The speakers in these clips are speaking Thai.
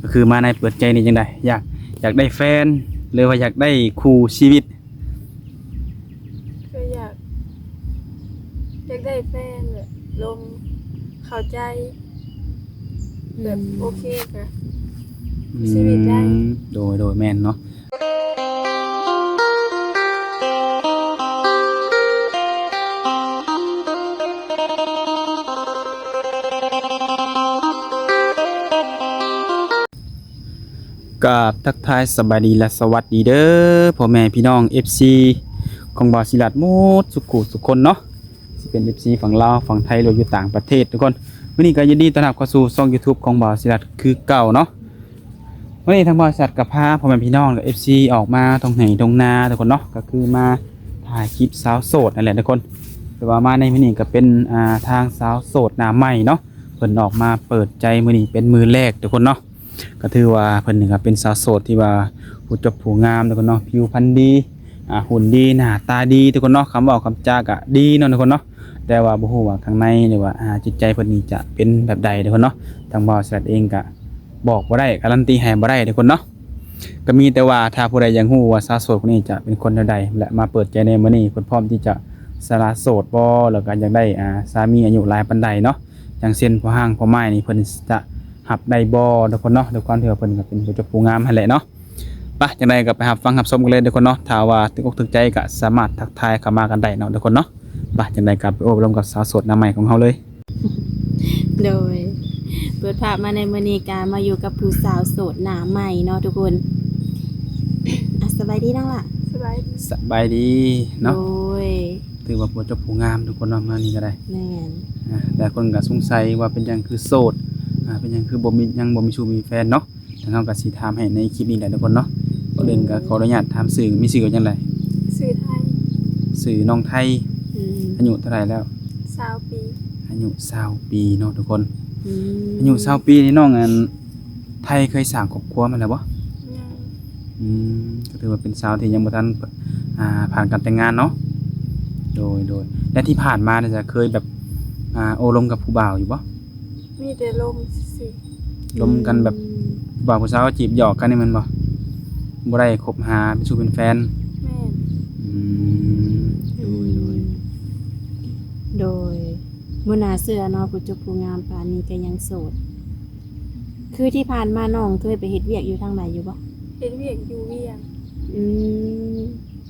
ก็คือมาในเปิดใจนี่จังไดอยากได้แฟนหรือว่าอยากได้คู่ชีวิตก็อยากได้แฟนแบบลมเข้าใจแบบโอเคค่ะชีวิตได้โดยแม่นเนาะกับทักทายสบายดีและสวัสดีเด้อพ่อแม่พี่น้อง FC ของบ่าวศิลัดหมดสุขุสุขคนเนาะสิเป็น FC ฝั่งลาวฝั่งไทยหรืออยู่ต่างประเทศทุกคนวันนี้ก็ยินดีต้อนรับเข้าสู่ช่อง YouTube ของบ่าวศิลัดคือเก่าเนาะวันนี้ทางบ่าวศิลัดกับพาพ่อแม่พี่น้องกับ FC ออกมาตรงไหนตรงนาทุกคนเนาะก็คือมาถ่ายคลิปสาวโสดนั่นแหละทุกคนแต่ว่ามาในมื้อนี้ก็เป็นทางสาวโสดหน้าใหม่เนาะเพิ่นออกมาเปิดใจมื้อนี้เป็นมือแรกทุกคนเนาะก็ถือว่าเพิ่นนี่ก็เป็นสาวโสดที่ว่าผู้จบผู้งามทุกคนเนาะผิวพรรณดีหุ่นดีหน้าตาดีทุกคนเนาะคำเว้าคำจาก็ดีเนาะทุกคนเนาะแต่ว่าบ่ฮู้ว่าข้างในหรือว่าจิตใจเพิ่นนี่จะเป็นแบบใดทุกคนเนาะทางบ่าวศิลัดเองก็บอกบ่ได้การันตีให้บ่ได้ทุกคนเนาะก็มีแต่ว่าถ้าผู้ใดยังฮู้ว่าสาวโสดคนนี้จะเป็นคนแบบใดและมาเปิดใจในมื้อนี้เพิ่นพร้อมที่จะสละโสดบ่แล้วก็อยากได้สามีอายุหลายปานใดเนาะอย่างเช่นพ่อห้างพ่อไม้นี่เพิ่นจะหับได้บ่ทุกคนเนาะด้วยความที่ว่าเพิ่นก็เป็นผู้จบผู้งามหั่นแหละเนาะไปจังไดก็ไปรับฟังรับชมกันเลยทุกคนเนาะถ้าว่าถึกอกถึกใจก็สามารถทักทายเข้ามากันได้เนาะทุกคนเนาะไปจังไดก็ไปอบรมกับสาวโสดหน้าใหม่ของเฮาเลย โดยเปิดภาพมาในมื้อนี้การมาอยู่กับผู้สาวโสดหน้าใหม่เนาะทุกคน สบายดีนั่งล่ะ สบายดี สบายดีเนาะ โดย ถือว่าผู้จบผู้งามทุกคนเนาะมานี่ก็ได้ แม่น แต่คนก็สงสัยว่าเป็นหยังคือโสดเป็นหยังคือบ่มีชู้มีแฟนเนาะทางเฮาก็สิถามให้ในคลิปนี้แหละทุกคนเนาะก่อนอื่นก็ขออนุญาตถามชื่อมีชื่อว่าจังได สื่อไทย ชื่อน้องไทย อืม อายุเท่าไหร่แล้ว 20 ปี อายุ20ปีเนาะทุกคน อืม อายุ20ปีนี่น้องไทยเคยสร้างครอบครัวมาแล้วบ่ ยัง ก็ถือว่าเป็นสาวที่ยังบ่ทันผ่านการแต่งงานเนาะโดยและที่ผ่านมาเนี่ยจะเคยแบบโอ้ลมกับผู้บ่าวอยู่บ่ มีแต่ลมสิ ลมกันแบบผู้บ่าวผู้สาวจีบหยอกกันนี่มันบ่ได้คบหาเป็นชู้เป็นแฟน แม่น อืมโดย โดยมื้อหน้าเสื้อเนาะผู้จบผู้งามปานนี้ก็ยังโสด คือที่ผ่านมาน้องเคยไปเฮ็ดเวียกอยู่ทางไหนอยู่บ่ เฮ็ดเวียกอยู่เวียง อืม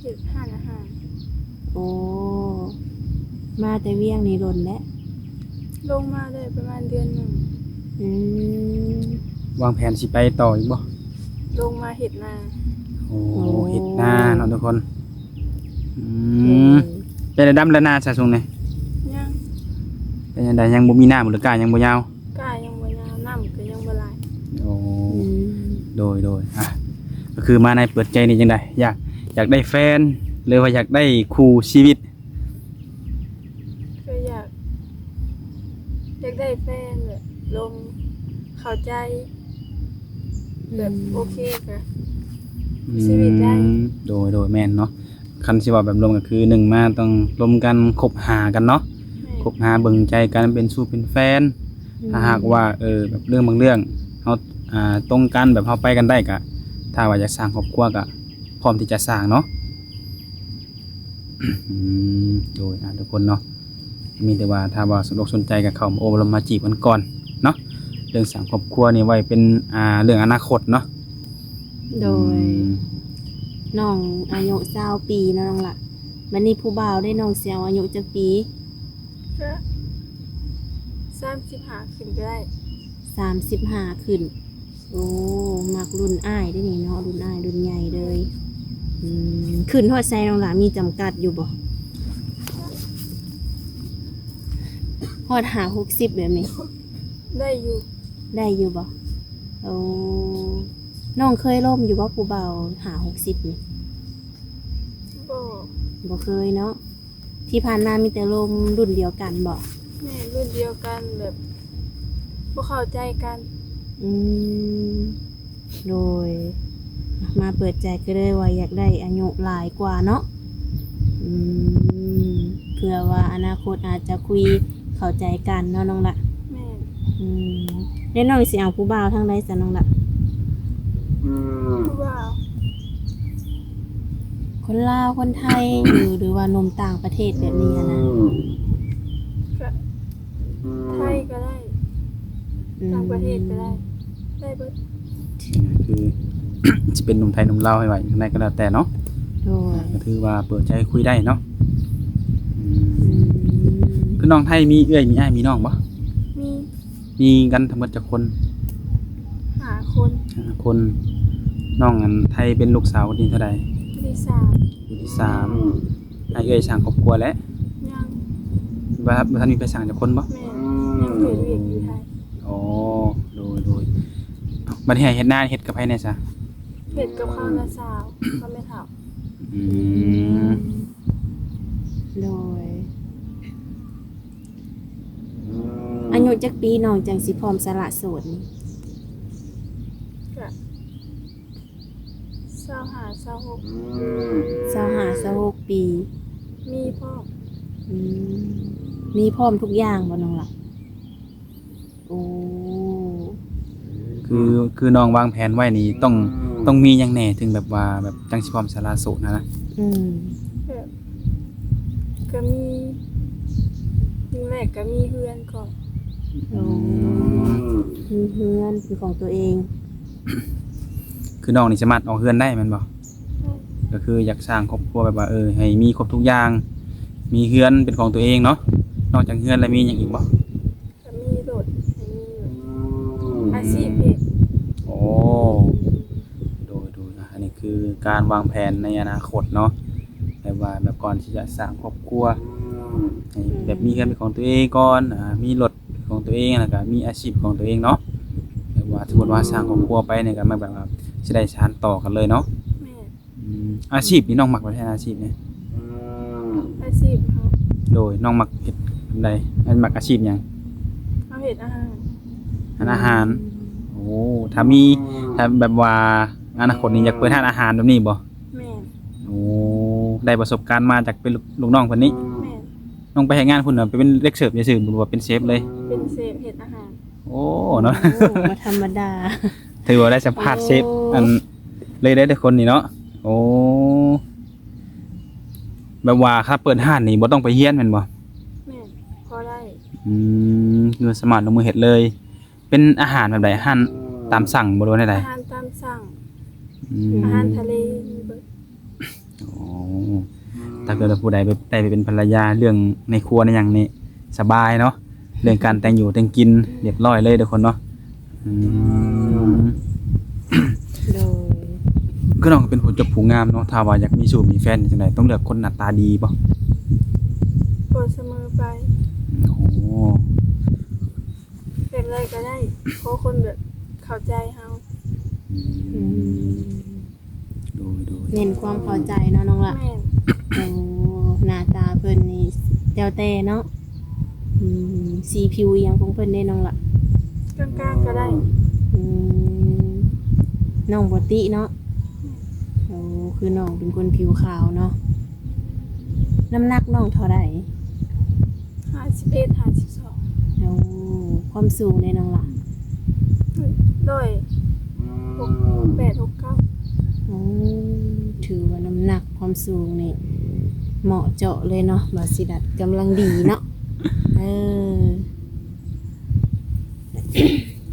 เฮ็ดห้านอาหาร โอ้มาแต่เวียงนี่ล้นแล้ว ลงมาได้ประมาณเดือนหนึง อืม วางแผนสิไปต่ออีกบ่ ลงมาเฮ็ดนา โอ้เฮ็ดนาเนาะทุกคนเป็นได้ดำแล้วนาซะซุงนี่ ยัง เป็นจังไดยังบ่มีน้ำหรือกายังบ่ยาว กล้ายังบ่ยาวน้ำก็ยังบ่หลาย โอ้ อืม โดยก็คือมาในเปิดใจนี่จังไดอยากได้แฟนหรือว่าอยากได้คู่ชีวิต ก็อยากได้แฟนแบบลมเข้าใจแบบโอเคค่ะ ชีวิตได้ โดยแม่นเนาะคันสิว่าแบบรวมก็คือหนึ่งมาต้องรวมกันคบหากันเนาะ แม่น คบหาเบิ่งใจกันเป็นสู้เป็นแฟนถ้าหากว่าแบบเรื่องบางเรื่องเฮาตรงกันแบบเฮาไปกันได้ก็ถ้าว่าอยากสร้างครอบครัวก็พร้อมที่จะสร้างเนาะ โดยทุกคนเนาะมีแต่ว่าถ้าว่าสนใจกับเขามาโอบรมมาจีบกันก่อนเนาะเรื่องสร้างครอบครัวนี่ไว้เป็นเรื่องอนาคตเนาะ โดยน้องอายุ20ปีเนาะน้องล่ะบัดนี้ผู้บ่าวได้น้องเสียวอายุจักปี ก็35ขึ้นก็ได้ 35ขึ้น โอ้มักรุ่นอ้ายได้นี่เนาะรุ่นอ้ายรุ่นใหญ่เลยขึ้นฮอดไสน้องล่ะมีจำกัดอยู่บ่ฮอด60แบบนี้ ได้อยู่ ได้อยู่บ่โอ้น้องเคยล่มอยู่บ่ผู้บ่าว60นี่ บ่ บ่เคยเนาะที่ผ่านมามีแต่ลมรุ่นเดียวกันบ่ แม่รุ่นเดียวกันแบบบ่เข้าใจกัน อืมโดยมาเปิดใจก็เลยว่าอยากได้อายุหลายกว่าเนาะเพื่อว่าอนาคตอาจจะคุยเข้าใจกันเนาะน้องละ แม่น แล้วน้องสิเอาผู้บ่าวทางใดซะน้องละ ผู้บ่าว คนลาวคนไทยหรือว่าหนมต่างประเทศแบบนี้อะนะ ก็ไทยก็ได้ต่างประเทศก็ได้ได้เบิด คือ จะเป็นหนุ่มไทยหนุ่มลาวให้ไหวยังไงก็แล้วแต่เนาะ โดย ก็ถือว่าเปิดใจคุยได้เนาะ อืม คือน้องไทยมีเอื้อยมีอ้ายมีน้องบ่ มี มีกันทั้งหมดจักคน หาคน คนน้องอันไทยเป็นลูกสาวคนที่เท่าใด ที่สาม คนที่สามอ้ายเอื้อยสร้างครอบครัวแล้ว ยัง ว่าบ่ทันมีไปสร้างจักคนบ่ แม่ยังเกิดเวียกอยู่ไทย อ๋อโดยบัดนี้ให้เฮ็ดหน้าเฮ็ดกับไผแน่ซะ เห็ดกับข้าวละสาวก็ไม่เท่า อืม โดยอายุจักปีน้องจังสิพร้อมสละโสดนี่ ก็25 25-26ปี 26มีพ่อ อืมมีพร้อมทุกอย่างบ่น้องล่ะโอ้ คือน้องวางแผนไว้นี่ต้องมีหยังแหน่ถึงแบบว่าแบบจังสิพร้อมสละโสดนะ อืม แบบก็มีทีแรกก็มีเพื่อนก่อน โอ้มีเฮือนเป็นของตัวเอง คือน้องนี่สามารถออกเฮือนได้แม่นบ่ก็คืออยากสร้างครอบครัวแบบว่าให้มีครบทุกอย่าง มีเฮือนเป็นของตัวเองเนาะนอกจากเฮือนแล้วมีหยังอีกบ่ ก็มีรถให้มีอาชีพเฮ็ด โอ้ดูนะอันนี้คือการวางแผนในอนาคตเนาะแบบว่าแบบก่อนที่จะสร้างครอบครัวให้แบบมีเฮือนเป็นของตัวเองก่อนมีรถของตัวเองแล้วก็มีอาชีพของตัวเองเนาะแบบว่าสมมุติว่าสร้างครอบครัวไปเนี่ยก็มันแบบว่าสิได้สานต่อกันเลยเนาะ แม่ อาชีพนี่น้องมักบ่แท้อาชีพนี่ อาชีพเขา โดยน้องมักเฮ็ดใดอันมักอาชีพหยัง เขาเฮ็ดอาหาร อาหารโอ้ถ้าแบบว่าอนาคตนี้อยากเปิดร้านอาหารแบบนี้บ่ แม่ โอ้ได้ประสบการณ์มาจากเป็นลูกน้องเพิ่นนี้ แม่ น้องไปเฮ็ดงานพุ่นน่ะไปเป็นเด็กเสิร์ฟซื่อๆบ่ว่าเป็นเชฟเลย เป็นเซฟเฮ็ดอาหาร โอ้เนาะ โอ้บ่ธรรมดา ถือว่าได้สัมภาษณ์เชฟ โอ้ อันเลยได้แต่คนนี่เนาะโอ้แบบว่าถ้าเปิดร้านนี่บ่ต้องไปเรียนแม่นบ่ แม่พอได้ คือสามารถลงมือเฮ็ดเลย เป็นอาหารแบบใดอาหารตามสั่งบ่รู้ได้ใด อาหารตามสั่ง อืม อาหารทะเลมีเบิด โอ้ถ้าเกิดว่าผู้ใดได้ไปเป็นภรรยาเรื่องในครัวในอย่างนี้สบายเนาะเรื่องการแต่งอยู่แต่งกินเรียบร้อยเลยทุกคนเนาะอืม โดย ก็น้องเป็นผู้จบผู้งามเนาะถ้าว่าอยากมีสู่มีแฟนจังไดต้องเลือกคนหน้าตาดีบ่ โปรดเสมอไป โอ้ แบบไรก็ได้ขอคนแบบเข้าใจเฮา อืม ดู เน้นความพอใจเนาะน้องล่ะ แม่น โอ้หน้าตาเพิ่นนี่แล้วแต่เนาะสีผิวอหยังของเพิ่นได้น้องล่ะ กลางๆก็ได้ อืมน้องบ่ติเนาะโอ้คือน้องเป็นคนผิวขาวเนาะน้ำหนักน้องเท่าไหร่ 51 52 โอ้ความสูงได้น้องล่ะ ด้วย68 69 โอ้ถือว่าน้ำหนักความสูงนี่เหมาะเจาะเลยเนาะบาสิดัดกำลังดีเนาะเออ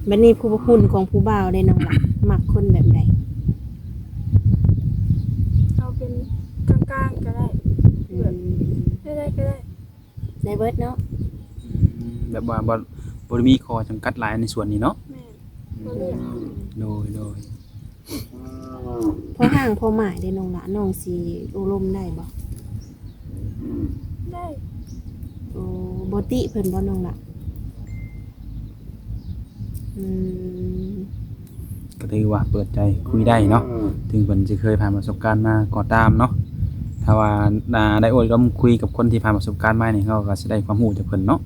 บัดนี้ผู้หุ่นของผู้บ่าวได้น้องล่ะมักคนแบบใด เอาเป็นกลางๆก็ได้ แบบได้ก็ได้ ได้เบิดเนาะ แบบว่าบ่ได้มีข้อจำกัดหลายในส่วนนี้เนาะ แม่นบ่เลือก โดย พอห่างพอหมายได้น้องล่ะน้องสิโอลมได้บ่ ได้ โอ้บ่ติเพิ่นบ่น้องล่ะอืม ก็ถือว่าเปิดใจคุยได้เนาะถึงเพิ่นสิเคยผ่านประสบการณ์มาก็ตามเนาะถ้าว่าได้โอ้ยร่วมคุยกับคนที่ผ่านประสบการณ์มานี่เขาก็สิได้ความรู้จากเพิ่นเนาะ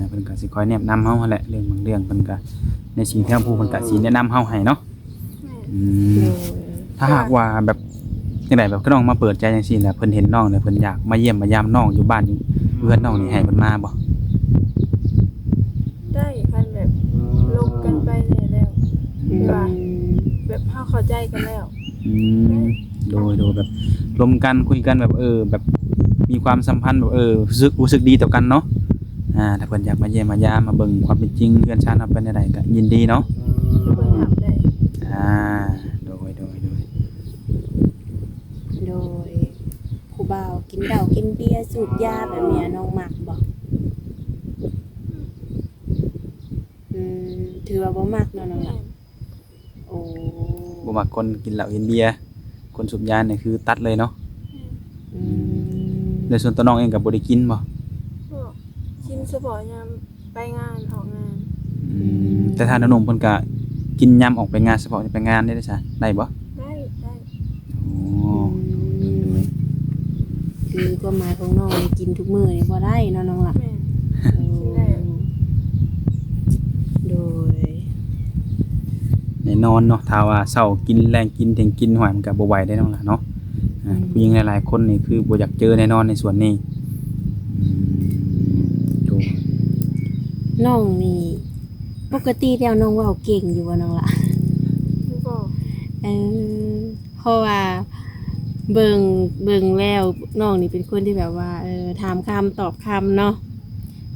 เพิ่นก็สิคอยแนะนำเฮาหั่นแหละเรื่องบางเรื่องเพิ่นก็ในสิ่งที่เฮาผู้เพิ่นก็สิแนะนำเฮาให้เนาะ แม่น อื โด ม ย ถ้าหากว่าแบบจังไดแบบก็น้องมาเปิดใจจังซี่แหละเพิ่นเห็นน้องเนี่ยเพิ่นอยากมาเยี่ยมมายามน้องอยู่บ้านอยู่เพื่อนน้องนี่ให้เพิ่นมาบ่ ได้คันแบบลงกันไปแล้ว อืม ว่า แบ แบบเฮาเข้าใจกันแล้ว อืมโดยแบบรวมกันคุยกันแบบแบบมีความสัมพันธ์แบบรู้สึกดีต่อกันเนาะถ้าเพิ่นอยากมาเยี่ยมมายามมาเบิ่งความเป็นจริงเพื่อนชาติเราเป็นจังไดก็ยินดีเนาะ เพิ่นหับได้ โดย โดยผู้บ่าวกินเหล้ากินเบียร์สูบยาแบบเนี้ยน้องมักบ่ถือว่าบ่มักเนาะน้อง แม่ ล่ะ น โอ้ บ่มักคนกินเหล้ากินเบียร์คนสูบยาเนี่ยคือตัดเลยเนาะ อืม โดยส่วนตัวน้องเองก็บ่ได้กินบ่ ก็กินเฉพาะยามไปงานออกงาน แต่ถ้าหนุ่มๆเพิ่นก็กินยามออกไปงานเฉพาะไปงานได้ซะได้บ่ ได้ อ๋อ คือความหมายของน้องนี่กินทุกมื้อนี่บ่ได้เนาะน้องล่ะ แม่น โอ้ ได้ โดย แน่นอนเนาะถ้าว่าเช้ากินแรงกินเที่ยงกินหอยมันก็บ่ไหวได้น้องล่ะเนาะผู้หญิงหลายๆคนนี่คือบ่อยากเจอแน่นอนในส่วนนี้โดย น้องนี่ปกติแล้วน้องเว้าเก่งอยู่บ่น้องล่ะ คือบอก เพราะว่าเบิ่งแล้วน้องนี่เป็นคนที่แบบว่าถามคำตอบคำเนาะ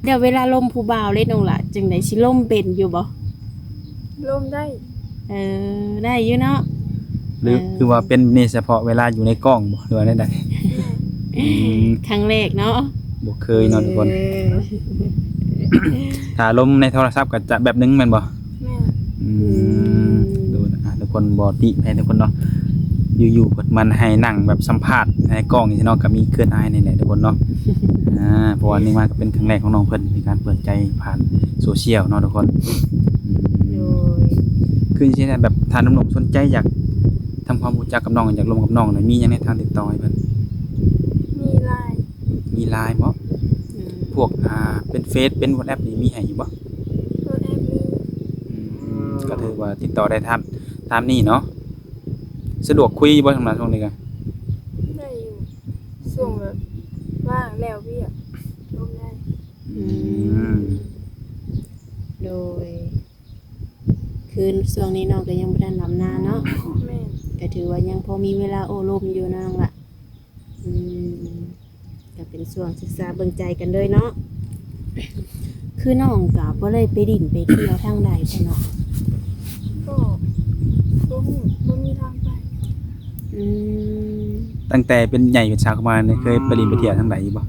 เดี๋ยวเวลาลมผู้บ่าวเล่นน้องล่ะจังได๋สิล่มเป็นอยู่บ่ ลมได้ ได้อยู่เนาะ หรือคือว่าเป็นนี่เฉพาะเวลาอยู่ในกล้องบ่หรือว่าได้ใด แม่น ครั้งแรกเนาะ บ่เคยเนาะทุกคนถ้าลมในโทรศัพท์ก็จะแบบนึงแม่นบ่ แม่น ดูทุกคนบ่ติให้ทุกคนเนาะอยู่ๆเปิดมันให้นั่งแบบสัมภาษณ์ในกล้องนี่เนาะก็มีเกินอายนี่แหละทุกคนเนาะเพราะว่านี่มาก็เป็นครั้งแรกของน้องเพิ่นในการเปิดใจผ่านโซเชียลเนาะทุกคน โดย คือจริงๆแบบถ้าหนุ่มๆสนใจอยากทำความรู้จักกับน้องอยากลงกับน้องเนี่ยมีหยังในทางติดต่อให้เพิ่น มีลาย มี LINE บ่พวกเป็นเฟซเป็น WhatsApp นี่มีให้อยู่บ่ รถแอปมี ก็ถือว่าติดต่อได้ตามนี้เนาะสะดวกคุยบ่สำหรับช่วงนี้ก็ ได้อยู่ส่วงแบบว่างแล้วเวียกลมได้ โดยคือช่วงนี้น้องก็ยังบ่ได้นำนาเนาะ แม่น ก็ถือว่ายังพอมีเวลาโอ้ลมอยู่นะน้องล่ะก็เป็นช่วงศึกษาเบิ่งใจกันเลยเนาะ คือน้องก็บ่ได้ไปดิ่นไปเที่ยวทางใดพุ่นเนาะ ก็บ่มีทางไป อืม ตั้งแต่เป็นใหญ่เป็นสาวเข้ามาเนี่ยเคยไปเรียนไปเที่ยวทางไหนอยู่บ่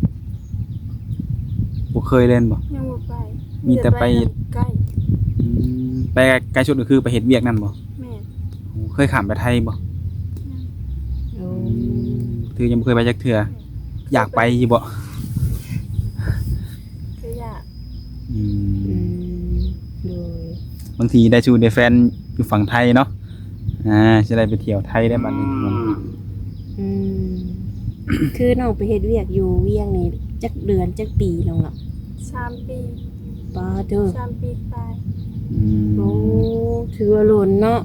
บ่เคยเล่นบ่ ยังบ่ไป มีแต่ไป ใกล้ ไปไกลสุดก็คือไปเฮ็ดเวียกนั่นบ่ แม่น เคยข้ามไปไทยบ่ โอ้ ถือยังบ่เคยไปจักเทื่ออยากไปอยู่บ่ ก็อยาก อืมโดย บางทีได้ชูได้แฟนอยู่ฝั่งไทยเนาะจะได้ไปเที่ยวไทยได้บัดนี้ทุกคน อืม คือน้องไปเฮ็ดเวียกอยู่เวียงนี่จักเดือนจักปีน้องล่ะ 3 ปี ป้าเด้อ 3 ปีไป โอ้ถือว่าหล่นเนาะ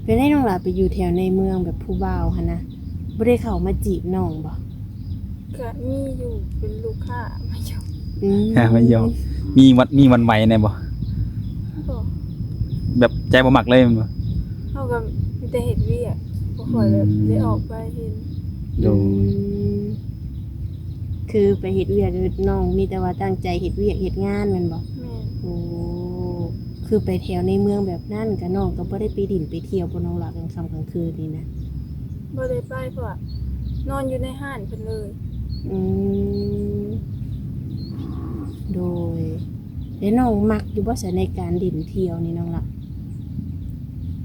เป็นได้น้องล่ะไปอยู่แถวในเมืองแบบผู้บ่าวหั่นนะบ่ได้เข้ามาจีบน้องบ่ ก็มีอยู่เป็นลูกค้ามาอยู่ ไม่ยอมมีวันไหวแน่บ่ ก็ แบบใจบ่มักเลยแม่นบ่ เฮาก็มีแต่เฮ็ดเวียกบ่ค่อยแบบได้ออกไปเห็น ดู คือไปเฮ็ดเวียกน้องมีแต่ว่าตั้งใจเฮ็ดเวียกเฮ็ดงานแม่นบ่ แม่น โอ้คือไปแถวในเมืองแบบนั้นก็น้องก็บ่ได้ไปดิ่นไปเที่ยวบ่น้องล่ะกลางค่ำกลางคืนนี่นะ บ่ได้ไปเพราะว่านอนอยู่ในห้านเพิ่นเลย อืมโดยแล้วน้องมักอยู่บ่ซะในการดิ่นเที่ยวนี่น้องล่ะ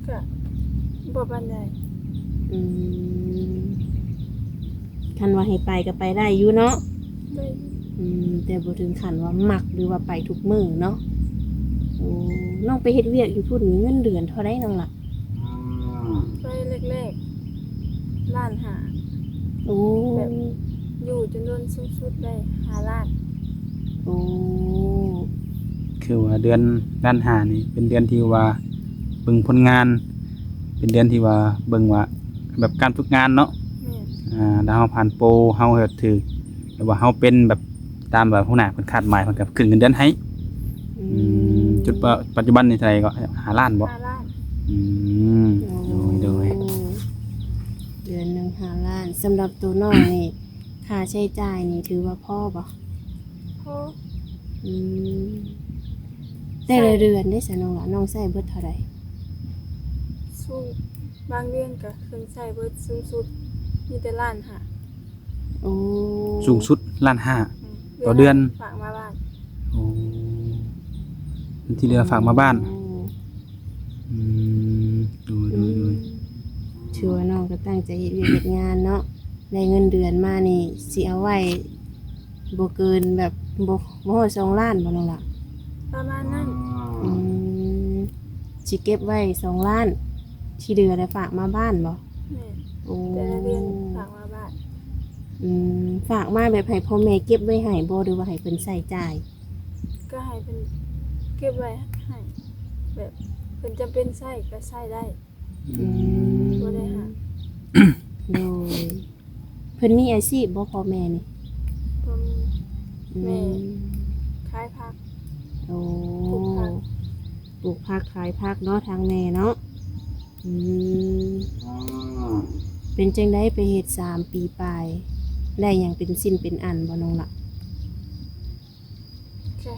ก็บ่ปานใด อืมคันว่าให้ไปก็ไปได้อยู่เนาะ ได้ แต่บ่ถึงขั้นว่ามักหรือว่าไปทุกมื้อเนาะโอ้น้องไปเฮ็ดเวียกอยู่พุ่นนี่เงินเดือนเท่าใดน้องล่ะ ไปแรกๆล้านหา โอ้ อยู่จนโดนสุดๆได้5ล้าน โอ้ คือว่าเดือนด้านหานี่เป็นเดือนที่ว่าเบิ่งผลงาน เป็นเดือนที่ว่าเบิ่งว่าแบบการฝึกงานเนาะ แม่น ถ้าเฮาผ่านโปรเฮาเฮ็ดถูกหรือว่าเฮาเป็นแบบตามแบบหัวหน้าเพิ่นคาดหมายเพิ่นก็ขึ้นเงินเดือนให้จุดปัจจุบันนี่เท่าไหร่ก็5ล้านบ่ 5ล้าน อืมโดย เดือนหนึง5 ล้านสำหรับตัวน้องนี่ค่าใช้จ่ายนี่ถือว่าพอบ่ เพราะ อืมแต่ละเดือนได้ซะน้องล่ะน้องใช้เบิดเท่าใด สู้บางเดือนก็เครื่องใช้เบิดสูงสุดมีแต่ล้านหา โอ้ สูงสุด1.5 ล้าน อืม ต่อเดือน ฝากมาบ้าน โอ้ที่เหลือฝากมาบ้านอืมดู ถือว่าน้องก็ตั้งใจเฮ็ดเวียกเฮ็ดงานเนาะได้เงินเดือนมานี่สิเอาไว้บ่เกินแบบบ่ฮอด2 ล้านบ่น้องล่ะ ประมาณนั้น อืมสิเก็บไว้2 ล้าน ที่เหลือได้ฝากมาบ้านบ่ แม่ โอ้ แต่ละเดือนฝากมาบ้าน ฝากมาแบบให้พ่อแม่เก็บไว้ให้บ่หรือว่าให้เพิ่นใช้จ่าย ก็ให้เป็นเก็บไว้ให้แบบเพิ่นจำเป็นใช้ก็ใช้ได้ อืม บ่ได้หา โดยเพิ่นมีอาชีพบ่พ่อแม่นี่ บ่มี แม่ อืม ขายผัก โอ้ ปลูกผัก ปลูกผักขายผักเนาะทางแม่เนาะอืมเป็นจังได๋ไปเฮ็ด3 ปีปลายได้หยังเป็นสิ้นเป็นอันบ่น้องล่ะ แค่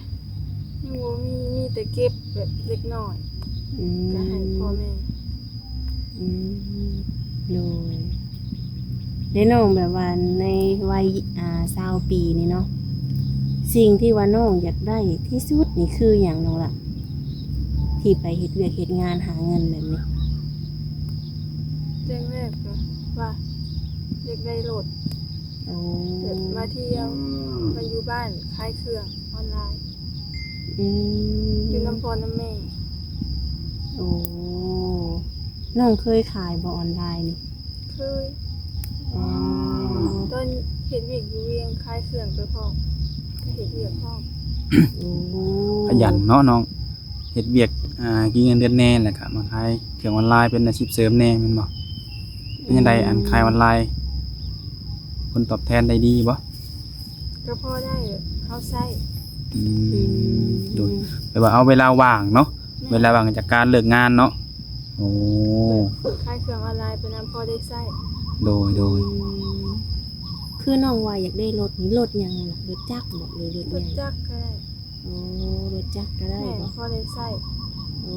ยังบ่มีแต่เก็บแบบเล็กน้อย อืม ก็ให้พ่อแม่ อืมโดยได้น้องแบบว่าในวัย20 ปีนี่เนาะสิ่งที่ว่าน้องอยากได้ที่สุดนี่คืออย่างน้องล่ะ ที่ไปเฮ็ดเวียกเฮ็ดงานหาเงินแบบนี้ เรื่องแรกก็ว่าอยากได้รถ โอ้ แบบมาเที่ยวมาอยู่บ้านขายเครื่องออนไลน์ อืม อยู่น้ำพอน้ำแม่ โอ้น้องเคยขายบ่ออนไลน์นี่ เคย อ๋อ ตอนเฮ็ดเวียกอยู่เวียงขายเครื่องไปพร้อมก็เฮ็ดเวียกพร้อม โอ้ ขยันเนาะน้องเฮ็ดเวียกกินเงินเดือนแน่แหละครับมาขายเครื่องออนไลน์เป็นอาชีพเสริมแน่แม่นบ่เป็นจังไดอันขายออนไลน์ผลตอบแทนได้ดีบ่ ก็พอได้เขาใช้ อืมโดยแปลว่าเอาเวลาว่างเนาะเวลาว่างจากการเลิกงานเนาะโอ้ ฝึกขายเครื่องออนไลน์ไปนำพอได้ใช้ โดย คือน้องว่าอยากได้รถนี่รถหยังล่ะรถจักรบ่หรือรถ ร ห ถ ยัง จักรก็ได้ โอ้รถจักรก็ได้ แม่ บ่ พอได้ใช้ โอ้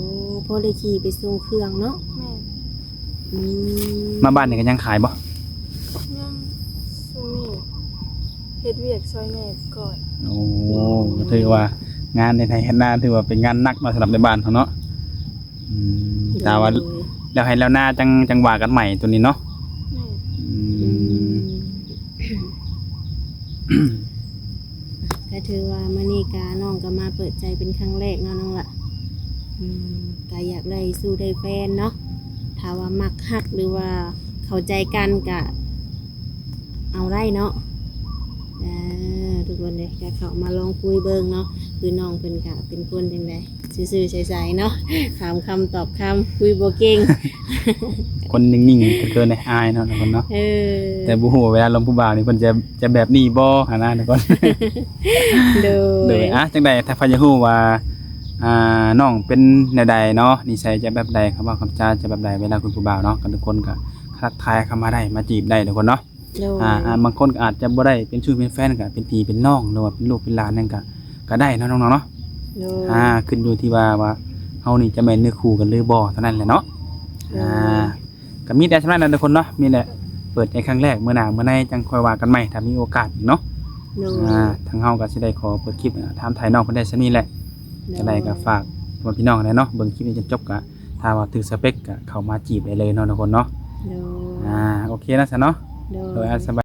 พอได้ขี่ไปส่งเครื่องเนาะ แม่ อืม มาบ้านนี่ก็ยังขายบ่ ยังซุนี่เฮ็ดเวียกซอยแม่ก่อน โอ้ก็ถือว่างานในไทยเฮ็ดนาถือว่าเป็นงานหนักเนาะสำหรับในบ้านเขาเนาะอืมแต่ว่า โดย แล้วให้แล้วหน้าจังว่ากันใหม่ตัวนี้เนาะ แม่ อื อื ม มก็ถือว่ามื้อนี้กาน้องก็มาเปิดใจเป็นครั้งแรกเนาะน้องล่ะก็อยากได้สู้ได้แฟนเนาะถ้าว่ามักฮักหรือว่าเข้าใจกันก็เอาได้เนาะทุกคนเลยก็เข้ามาลองคุยเบิ่งเนาะคือน้องเพิ่นก็เป็นคนจังไดซื่อๆใสๆเนาะถามคำตอบคำคุยบ่เก่ง คนนิ่งๆเกินในอายเนาะทุกคนเนาะ เออ แต่บ่ฮู้ว่าเวลาลมผู้บ่าวนี่เพิ่นจะแบบนี้บ่หั่นนะทุกคน โด โด ย ยจังใดถ้าพอจะฮู้ว่าน้องเป็นแนวใดเนาะนิสัยจะแบบใดคำว่าคำจาจะแบบใดเวลาคุยผู้บ่าวเนาะกันทุกคนก็ทักทายเข้ามาได้มาจีบได้ทุกคนเนาะ โดย บางคนก็อาจจะบ่ได้เป็นชื่อเป็นแฟนก็เป็นพี่เป็นน้องหรือว่าเป็นลูกเป็นหลานนั่นก็ได้เนาะน้องๆเนาะ โดย ขึ้นอยู่ที่ว่าเฮานี่จะแม่นเนื้อคู่กันหรือบ่เท่านั้นแหละเนาะก็มีแต่สำหรับนั้นทุกคนเนาะมีแต่เปิดในครั้งแรกมื้อหน้ามื้อในจังค่อยว่ากันใหม่ถ้ามีโอกาสอีกเนาะ โดย ทางเฮาก็สิได้ขอเปิดคลิปถามถ่ายน้องเพิ่นได้ซะนี่แหละก็ได้ก็ฝากพ่อพี่น้องได้เนาะเบิ่งคลิปนี้จนจบก็ถ้าว่าถือสเปคก็เข้ามาจีบได้เลยเนาะทุกคนเนาะ โดย โอเคนะซะเนาะ โด โดย ย สบาย